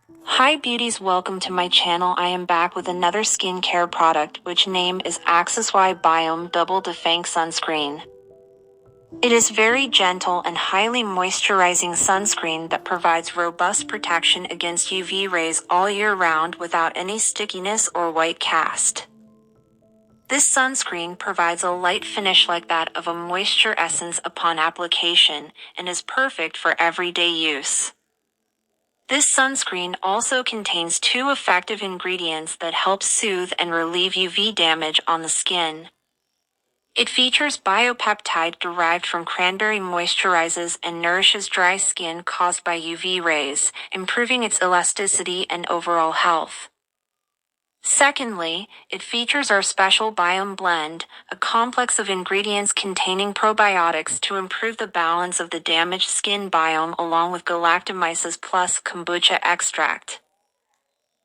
Hi beauties, welcome to my channel. I am back with another skincare product which name is Axisy Biome Double Defenc Sunscreen. It is very gentle and highly moisturizing sunscreen that provides robust protection against UV rays all year round without any stickiness or white cast. This sunscreen provides a light finish like that of a moisture essence upon application and is perfect for everyday use. This sunscreen also contains 2 effective ingredients that help soothe and relieve UV damage on the skin. It features Bio-peptide derived from cranberry, moisturizes and nourishes dry skin caused by UV rays, improving its elasticity and overall health. Secondly, it features our Special Biome Blend, a complex of ingredients containing probiotics to improve the balance of the damaged skin biome along with Galactomyces Kombucha extract,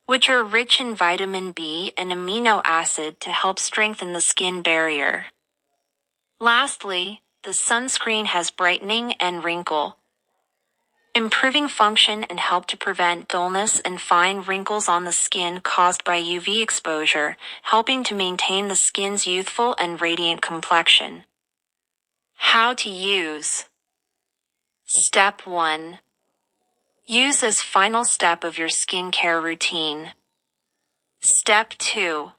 which are rich in vitamin B and amino acid to help strengthen the skin barrier. Lastly, the sunscreen has brightening and wrinkle, improving function and help to prevent dullness and fine wrinkles on the skin caused by UV exposure, helping to maintain the skin's youthful and radiant complexion. How to use. Step 1. Use as final step of your skincare routine. Step 2.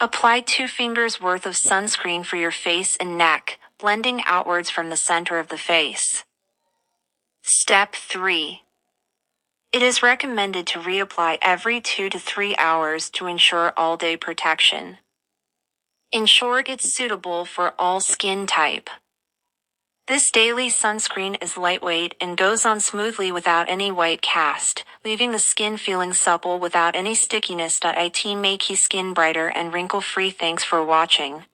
Apply 2 fingers worth of sunscreen for your face and neck, blending outwards from the center of the face. Step 3. It is recommended to reapply every 2 to 3 hours to ensure all-day protection. In short, it's suitable for all skin type. This daily sunscreen is lightweight and goes on smoothly without any white cast, leaving the skin feeling supple without any stickiness. It make your skin brighter and wrinkle-free. Thanks for watching.